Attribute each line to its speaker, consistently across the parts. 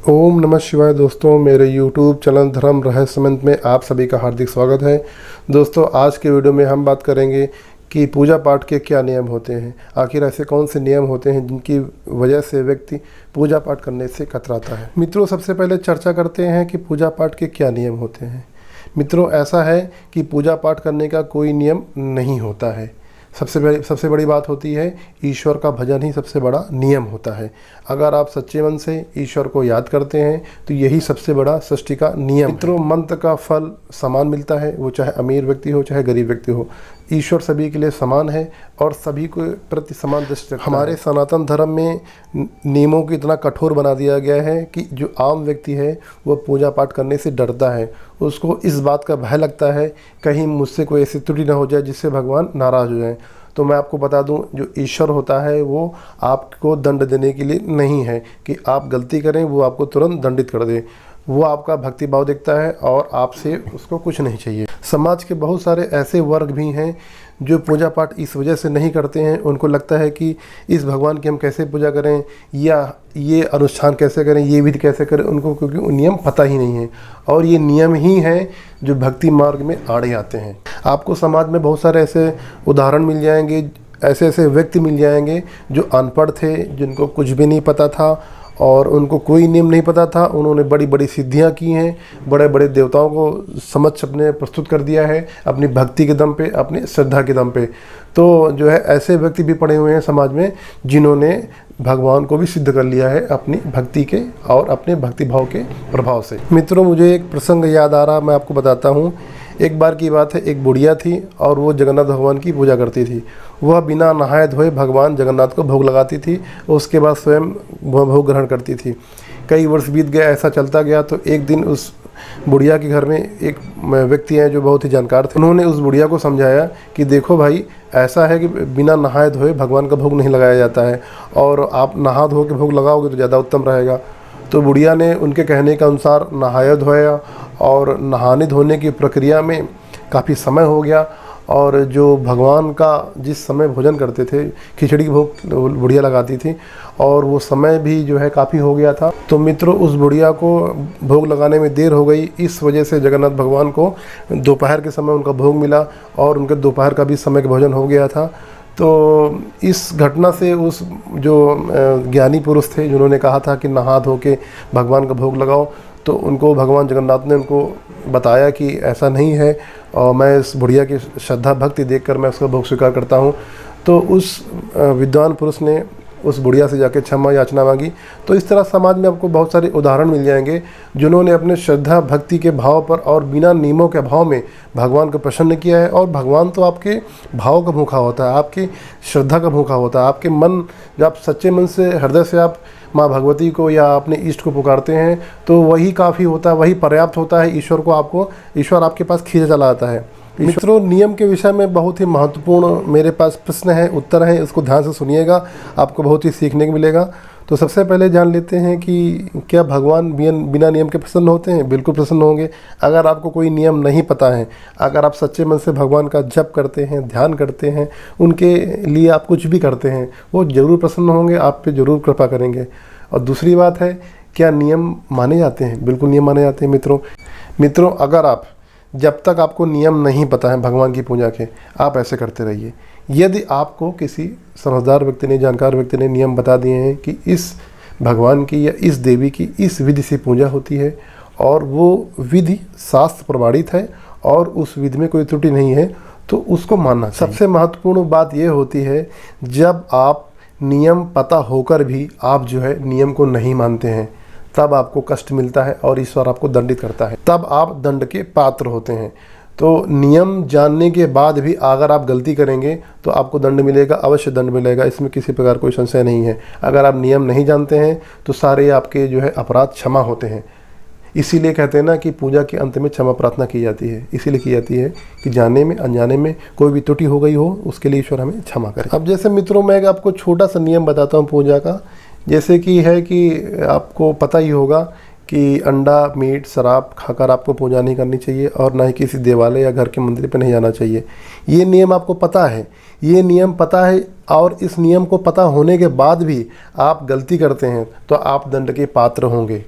Speaker 1: ओम नमः शिवाय। दोस्तों, मेरे YouTube चैनल धर्म रहस्यमय में आप सभी का हार्दिक स्वागत है। दोस्तों, आज के वीडियो में हम बात करेंगे कि पूजा पाठ के क्या नियम होते हैं। आखिर ऐसे कौन से नियम होते हैं जिनकी वजह से व्यक्ति पूजा पाठ करने से कतराता है। मित्रों, सबसे पहले चर्चा करते हैं कि पूजा पाठ के क्या नियम होते हैं। मित्रों, ऐसा है कि पूजा पाठ करने का कोई नियम नहीं होता है। सबसे बड़ी बात होती है, ईश्वर का भजन ही सबसे बड़ा नियम होता है। अगर आप सच्चे मन से ईश्वर को याद करते हैं तो यही सबसे बड़ा सृष्टि का नियम। मित्रों, मंत्र का फल समान मिलता है, वो चाहे अमीर व्यक्ति हो चाहे गरीब व्यक्ति हो। ईश्वर सभी के लिए समान है और सभी को प्रति समान दृष्टि रखता है। हमारे सनातन धर्म में नियमों को इतना कठोर बना दिया गया है कि जो आम व्यक्ति है वो पूजा पाठ करने से डरता है। उसको इस बात का भय लगता है कहीं मुझसे कोई ऐसी त्रुटि ना हो जाए जिससे भगवान नाराज़ हो जाए। तो मैं आपको बता दूं, जो ईश्वर होता है वो आपको दंड देने के लिए नहीं है कि आप गलती करें वो आपको तुरंत दंडित कर दे। वो आपका भक्ति भाव देखता है और आपसे उसको कुछ नहीं चाहिए। समाज के बहुत सारे ऐसे वर्ग भी हैं जो पूजा पाठ इस वजह से नहीं करते हैं। उनको लगता है कि इस भगवान की हम कैसे पूजा करें या ये अनुष्ठान कैसे करें, ये विधि कैसे करें, उनको क्योंकि नियम पता ही नहीं है। और ये नियम ही हैं जो भक्ति मार्ग में आड़े आते हैं। आपको समाज में बहुत सारे ऐसे उदाहरण मिल जाएंगे, ऐसे ऐसे व्यक्ति मिल जाएंगे जो अनपढ़ थे, जिनको कुछ भी नहीं पता था और उनको कोई नियम नहीं पता था। उन्होंने बड़ी बड़ी सिद्धियां की हैं, बड़े बड़े देवताओं को समक्ष अपने प्रस्तुत कर दिया है अपनी भक्ति के दम पे, अपनी श्रद्धा के दम पे। तो जो है ऐसे व्यक्ति भी पड़े हुए हैं समाज में जिन्होंने भगवान को भी सिद्ध कर लिया है अपनी भक्ति के और अपने भक्ति भाव के प्रभाव से। मित्रों, मुझे एक प्रसंग याद आ रहा, मैं आपको बताता हूँ। एक बार की बात है, एक बुढ़िया थी और वो जगन्नाथ भगवान की पूजा करती थी। वह बिना नहाए धोए भगवान जगन्नाथ को भोग लगाती थी और उसके बाद स्वयं वह भोग ग्रहण करती थी। कई वर्ष बीत गए, ऐसा चलता गया। तो एक दिन उस बुढ़िया के घर में एक व्यक्ति हैं जो बहुत ही जानकार थे। उन्होंने उस बुढ़िया को समझाया कि देखो भाई, ऐसा है कि बिना नहाए धोए भगवान का भोग नहीं लगाया जाता है और आप नहा धो के भोग लगाओगे तो ज़्यादा उत्तम रहेगा। तो बुढ़िया ने उनके कहने के अनुसार नहाया धोया और नहाने धोने की प्रक्रिया में काफ़ी समय हो गया। और जो भगवान का जिस समय भोजन करते थे, खिचड़ी की भोग बुढ़िया लगाती थी और वो समय भी जो है काफ़ी हो गया था। तो मित्रों, उस बुढ़िया को भोग लगाने में देर हो गई। इस वजह से जगन्नाथ भगवान को दोपहर के समय उनका भोग मिला और उनके दोपहर का भी समय का भोजन हो गया था। तो इस घटना से उस जो ज्ञानी पुरुष थे जिन्होंने कहा था कि नहा धो के भगवान का भोग लगाओ, तो उनको भगवान जगन्नाथ ने उनको बताया कि ऐसा नहीं है और मैं इस बुढ़िया की श्रद्धा भक्ति देखकर मैं उसका भोग स्वीकार करता हूँ। तो उस विद्वान पुरुष ने उस बुढ़िया से जाके क्षमा याचना मांगी। तो इस तरह समाज में आपको बहुत सारे उदाहरण मिल जाएंगे जिन्होंने अपने श्रद्धा भक्ति के भाव पर और बिना नियमों के भाव में भगवान को प्रसन्न किया है। और भगवान तो आपके भाव का भूखा होता है, आपकी श्रद्धा का भूखा होता है। आपके मन, जब आप सच्चे मन से हृदय से आप माँ भगवती को या अपने इष्ट को पुकारते हैं तो वही काफ़ी होता है, वही पर्याप्त होता है। ईश्वर आपके पास खींचा चला आता है। मित्रों, नियम के विषय में बहुत ही महत्वपूर्ण मेरे पास प्रश्न है, उत्तर है, इसको ध्यान से सुनिएगा, आपको बहुत ही सीखने को मिलेगा। तो सबसे पहले जान लेते हैं कि क्या भगवान बिना नियम के प्रसन्न होते हैं? बिल्कुल प्रसन्न होंगे। अगर आपको कोई नियम नहीं पता है, अगर आप सच्चे मन से भगवान का जप करते हैं, ध्यान करते हैं, उनके लिए आप कुछ भी करते हैं, वो जरूर प्रसन्न होंगे, आप पे जरूर कृपा करेंगे। और दूसरी बात है, क्या नियम माने जाते हैं? बिल्कुल नियम माने जाते हैं। मित्रों, अगर आप, जब तक आपको नियम नहीं पता है भगवान की पूजा के, आप ऐसे करते रहिए। यदि आपको किसी समझदार व्यक्ति ने, जानकार व्यक्ति ने नियम बता दिए हैं कि इस भगवान की या इस देवी की इस विधि से पूजा होती है और वो विधि शास्त्र प्रमाणित है और उस विधि में कोई त्रुटि नहीं है, तो उसको मानना चाहिए। सबसे महत्वपूर्ण बात यह होती है, जब आप नियम पता होकर भी आप जो है नियम को नहीं मानते हैं, तब आपको कष्ट मिलता है और ईश्वर आपको दंडित करता है, तब आप दंड के पात्र होते हैं। तो नियम जानने के बाद भी अगर आप गलती करेंगे तो आपको दंड मिलेगा, अवश्य दंड मिलेगा, इसमें किसी प्रकार कोई संशय नहीं है। अगर आप नियम नहीं जानते हैं तो सारे आपके जो है अपराध क्षमा होते हैं। इसीलिए कहते हैं ना कि पूजा के अंत में क्षमा प्रार्थना की जाती है, इसीलिए की जाती है कि जाने में अनजाने में कोई भी त्रुटि हो गई हो उसके लिए ईश्वर हमें क्षमा करे। अब जैसे मित्रों, मैं आपको छोटा सा नियम बताता हूँ पूजा का। जैसे कि है कि आपको पता ही होगा कि अंडा, मीट, शराब खाकर आपको पूजा नहीं करनी चाहिए और ना ही किसी देवालय या घर के मंदिर पर नहीं जाना चाहिए। ये नियम आपको पता है, ये नियम पता है और इस नियम को पता होने के बाद भी आप गलती करते हैं तो आप दंड के पात्र होंगे।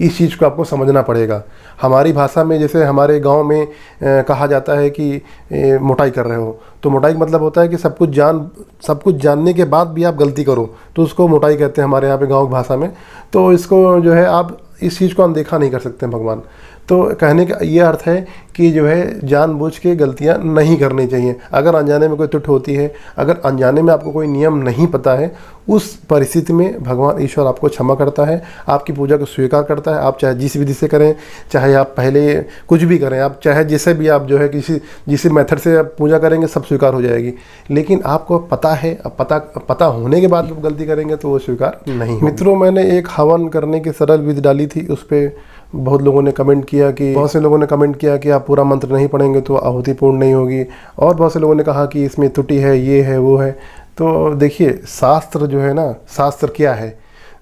Speaker 1: इस चीज़ को आपको समझना पड़ेगा। हमारी भाषा में जैसे हमारे गांव में कहा जाता है कि मोटाई कर रहे हो, तो मोटाई का मतलब होता है कि सब कुछ जानने के बाद भी आप गलती करो, तो उसको मोटाई कहते हैं हमारे यहाँ पे गाँव की भाषा में। तो इसको जो है आप इस चीज़ को अनदेखा नहीं कर सकते हैं भगवान। तो कहने का ये अर्थ है कि जो है जानबूझ के गलतियां नहीं करनी चाहिए। अगर अनजाने में कोई त्रुटि होती है, अगर अनजाने में आपको कोई नियम नहीं पता है, उस परिस्थिति में भगवान ईश्वर आपको क्षमा करता है, आपकी पूजा को स्वीकार करता है। आप चाहे जिस विधि से करें, चाहे आप पहले कुछ भी करें, आप चाहे जिससे भी आप जो है जिस मेथड से आप पूजा करेंगे सब स्वीकार हो जाएगी। लेकिन आपको पता है, पता होने के बाद आप गलती करेंगे तो वो स्वीकार नहीं। मित्रों, मैंने एक हवन करने की सरल विधि डाली थी, उस पर बहुत लोगों ने कमेंट किया कि बहुत से लोगों ने कमेंट किया कि आप पूरा मंत्र नहीं पढ़ेंगे तो आहुति पूर्ण नहीं होगी, और बहुत से लोगों ने कहा कि इसमें त्रुटि है, ये है, वो है। तो देखिए, शास्त्र जो है ना, शास्त्र क्या है,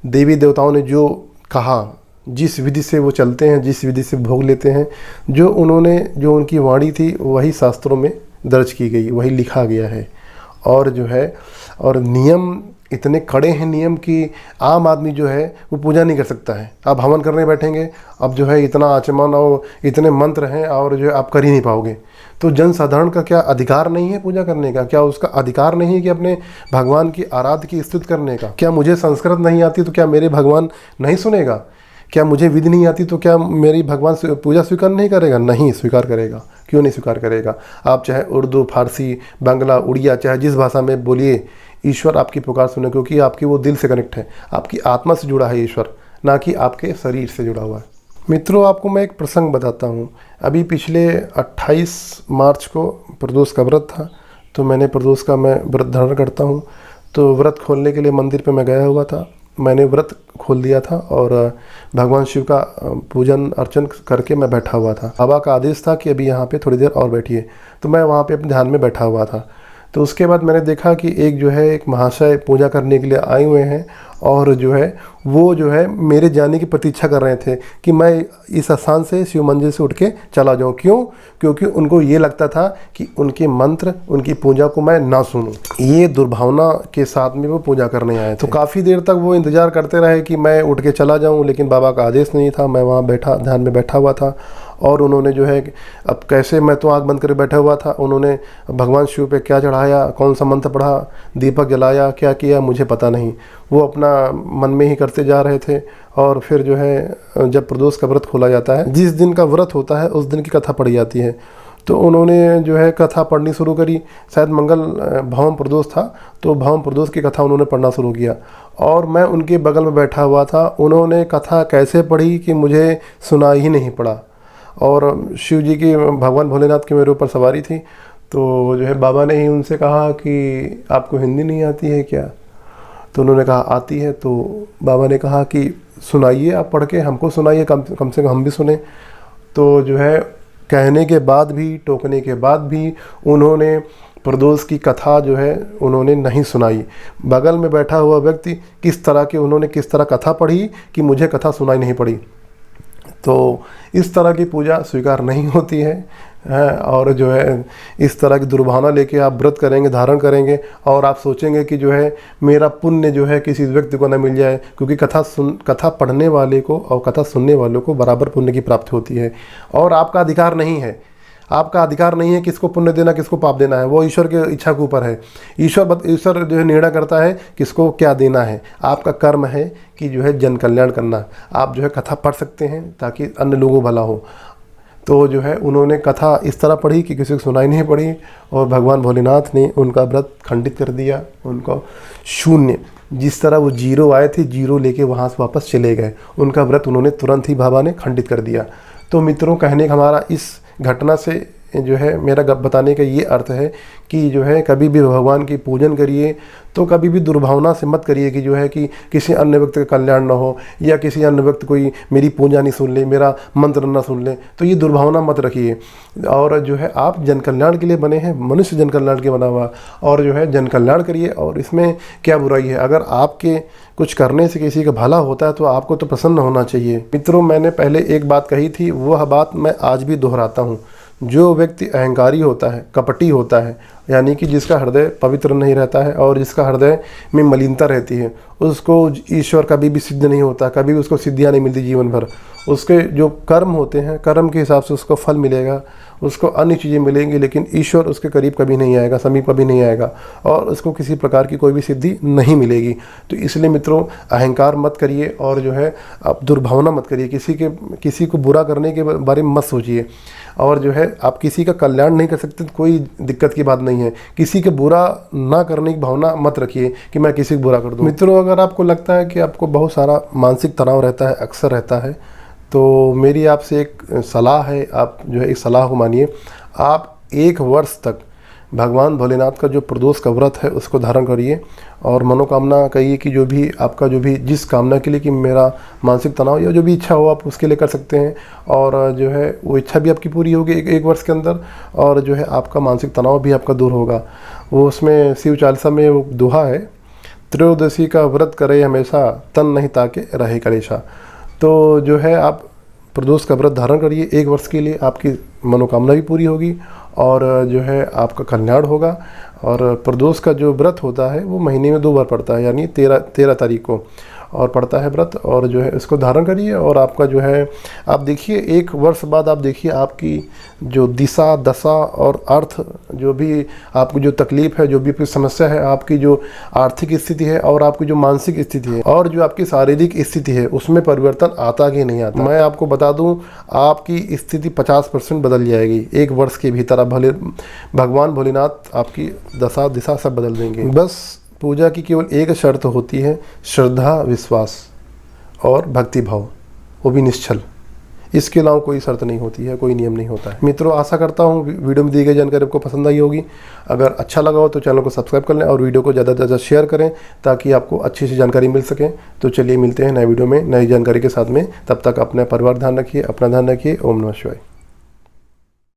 Speaker 1: देवी देवताओं ने जो कहा, जिस विधि से वो चलते हैं, जिस विधि से भोग लेते हैं, जो उनकी वाणी थी वही शास्त्रों में दर्ज की गई, वही लिखा गया है। और जो है और नियम इतने कड़े हैं नियम कि आम आदमी जो है वो पूजा नहीं कर सकता है। आप हवन करने बैठेंगे, अब जो है इतना आचमन और इतने मंत्र हैं और जो है आप कर ही नहीं पाओगे। तो जन साधारण का क्या अधिकार नहीं है पूजा करने का? क्या उसका अधिकार नहीं है कि अपने भगवान की आराध्य की स्तुति करने का? क्या मुझे संस्कृत नहीं आती तो क्या मेरे भगवान नहीं सुनेगा? क्या मुझे विधि नहीं आती तो क्या मेरी भगवान पूजा स्वीकार नहीं करेगा? नहीं स्वीकार करेगा। क्यों नहीं स्वीकार करेगा? आप चाहे उर्दू, फारसी, बांग्ला, उड़िया, चाहे जिस भाषा में बोलिए, ईश्वर आपकी पुकार सुने, क्योंकि आपकी वो दिल से कनेक्ट है, आपकी आत्मा से जुड़ा है ईश्वर, ना कि आपके शरीर से जुड़ा हुआ है। मित्रों, आपको मैं एक प्रसंग बताता हूँ। अभी पिछले 28 मार्च को प्रदोष का व्रत था, तो मैंने प्रदोष का मैं व्रत धारण करता हूँ। तो व्रत खोलने के लिए मंदिर पे मैं गया हुआ था, मैंने व्रत खोल दिया था और भगवान शिव का पूजन अर्चन करके मैं बैठा हुआ था। बाबा का आदेश था कि अभी यहाँ पे थोड़ी देर और बैठिए, तो मैं वहाँ पे अपने ध्यान में बैठा हुआ था। तो उसके बाद मैंने देखा कि एक महाशय पूजा करने के लिए आए हुए हैं, और वो मेरे जाने की प्रतीक्षा कर रहे थे कि मैं इस स्थान से, शिव मंदिर से उठ के चला जाऊं। क्यों? क्योंकि उनको ये लगता था कि उनके मंत्र, उनकी पूजा को मैं ना सुनूं। ये दुर्भावना के साथ में वो पूजा करने आए थे। तो काफ़ी देर तक वो इंतज़ार करते रहे कि मैं उठ के चला जाऊँ, लेकिन बाबा का आदेश नहीं था। मैं वहाँ ध्यान में बैठा हुआ था, और उन्होंने अब कैसे, मैं तो आँख बंद कर बैठा हुआ था, उन्होंने भगवान शिव पे क्या चढ़ाया, कौन सा मंत्र पढ़ा, दीपक जलाया, क्या किया मुझे पता नहीं। वो अपना मन में ही करते जा रहे थे। और फिर जब प्रदोष का व्रत खोला जाता है, जिस दिन का व्रत होता है उस दिन की कथा पढ़ी जाती है। तो उन्होंने कथा पढ़नी शुरू करी। शायद मंगल भवम प्रदोष था, तो भवम प्रदोष की कथा उन्होंने पढ़ना शुरू किया, और मैं उनके बगल में बैठा हुआ था। उन्होंने कथा कैसे पढ़ी कि मुझे सुना ही नहीं पड़ा। और शिव जी की, भगवान भोलेनाथ की मेरे ऊपर सवारी थी। तो बाबा ने ही उनसे कहा कि आपको हिंदी नहीं आती है क्या? तो उन्होंने कहा आती है। तो बाबा ने कहा कि सुनाइए, आप पढ़ के हमको सुनाइए, कम से कम हम भी सुने। तो कहने के बाद भी, टोकने के बाद भी उन्होंने प्रदोष की कथा उन्होंने नहीं सुनाई। बगल में बैठा हुआ व्यक्ति किस तरह कथा पढ़ी कि मुझे कथा सुनाई नहीं पड़ी। तो इस तरह की पूजा स्वीकार नहीं होती है। और इस तरह की दुर्भावना लेके आप व्रत करेंगे, धारण करेंगे, और आप सोचेंगे कि मेरा पुण्य किसी व्यक्ति को न मिल जाए, क्योंकि कथा पढ़ने वाले को और कथा सुनने वालों को बराबर पुण्य की प्राप्ति होती है। और आपका अधिकार नहीं है, आपका अधिकार नहीं है किसको पुण्य देना, किसको पाप देना है। वो ईश्वर की इच्छा के ऊपर है। ईश्वर निर्णय करता है किसको क्या देना है। आपका कर्म है कि जन कल्याण करना। आप कथा पढ़ सकते हैं ताकि अन्य लोगों भला हो। तो उन्होंने कथा इस तरह पढ़ी कि किसी को सुनाई नहीं पड़ी, और भगवान भोलेनाथ ने उनका व्रत खंडित कर दिया। उनको शून्य, जिस तरह वो जीरो आए थे, जीरो लेके वहाँ से वापस चले गए। उनका व्रत उन्होंने तुरंत ही बाबा ने खंडित कर दिया। तो मित्रों, कहने का हमारा इस घटना से मेरा बताने का ये अर्थ है कि कभी भी भगवान की पूजन करिए तो कभी भी दुर्भावना से मत करिए कि किसी अन्य व्यक्ति का कल्याण ना हो, या किसी अन्य व्यक्ति कोई मेरी पूजा नहीं सुन ले, मेरा मंत्र ना सुन ले। तो ये दुर्भावना मत रखिए। और आप जन कल्याण के लिए बने हैं, मनुष्य जन कल्याण के बना हुआ, और जन कल्याण करिए। और इसमें क्या बुराई है? अगर आपके कुछ करने से किसी का भला होता है तो आपको तो प्रसन्न होना चाहिए। मित्रों, मैंने पहले एक बात कही थी, वह बात मैं आज भी दोहराता हूँ। जो व्यक्ति अहंकारी होता है, कपटी होता है, यानी कि जिसका हृदय पवित्र नहीं रहता है और जिसका हृदय में मलिनता रहती है, उसको ईश्वर कभी भी सिद्ध नहीं होता, कभी भी उसको सिद्धियाँ नहीं मिलती जीवन भर। उसके जो कर्म होते हैं, कर्म के हिसाब से उसको फल मिलेगा, उसको अन्य चीज़ें मिलेंगी, लेकिन ईश्वर उसके करीब कभी नहीं आएगा, समीप कभी नहीं आएगा और उसको किसी प्रकार की कोई भी सिद्धि नहीं मिलेगी। तो इसलिए मित्रों, अहंकार मत करिए और जो है आप दुर्भावना मत करिए, किसी को बुरा करने के बारे में मत सोचिए। और जो है आप किसी का कल्याण नहीं कर सकते तो कोई दिक्कत की बात नहीं है, किसी के बुरा ना करने की भावना मत रखिए कि मैं किसी को बुरा कर दूँ। मित्रों, अगर आपको लगता है कि आपको बहुत सारा मानसिक तनाव रहता है, अक्सर रहता है, तो मेरी आपसे एक सलाह है, आप जो है इस सलाह को मानिए। आप 1 वर्ष तक भगवान भोलेनाथ का जो प्रदोष का व्रत है उसको धारण करिए और मनोकामना कहिए कि जो भी आपका जिस कामना के लिए कि मेरा मानसिक तनाव या जो भी इच्छा हो आप उसके लिए कर सकते हैं, और जो है वो इच्छा भी आपकी पूरी होगी एक वर्ष के अंदर, और जो है आपका मानसिक तनाव भी आपका दूर होगा। वो उसमें शिव चालीसा में वो दोहा है, त्रयोदशी का व्रत करे हमेशा, तन नहीं ताके रहे कलेशा। तो जो है आप प्रदोष का व्रत धारण करिए 1 वर्ष के लिए, आपकी मनोकामना भी पूरी होगी और जो है आपका कल्याण होगा। और प्रदोष का जो व्रत होता है वो महीने में 2 बार पड़ता है, यानी 13 तारीख को और पड़ता है व्रत, और जो है इसको धारण करिए और आपका जो है आप देखिए 1 वर्ष बाद आप देखिए आपकी जो दिशा दशा और अर्थ, जो भी आपको जो तकलीफ़ है, जो भी आपकी समस्या है, आपकी जो आर्थिक स्थिति है और आपकी जो मानसिक स्थिति है और जो आपकी शारीरिक स्थिति है, उसमें परिवर्तन आता कि नहीं आता। मैं आपको बता दूं, आपकी स्थिति 50% बदल जाएगी 1 वर्ष के भीतर। भगवान भोलेनाथ आपकी दशा दिशा सब बदल देंगे। बस पूजा की केवल एक शर्त होती है, श्रद्धा, विश्वास और भक्ति भाव, वो भी निश्चल। इसके अलावा कोई शर्त नहीं होती है, कोई नियम नहीं होता है। मित्रों, आशा करता हूँ वीडियो में दी गई जानकारी आपको पसंद आई होगी। अगर अच्छा लगा हो तो चैनल को सब्सक्राइब कर लें और वीडियो को ज़्यादा से ज़्यादा शेयर करें ताकि आपको अच्छी सी जानकारी मिल सके। तो चलिए मिलते हैं नए वीडियो में नई जानकारी के साथ में। तब तक अपना परिवार ध्यान रखिए, अपना ध्यान रखिए। ओम नमः शिवाय।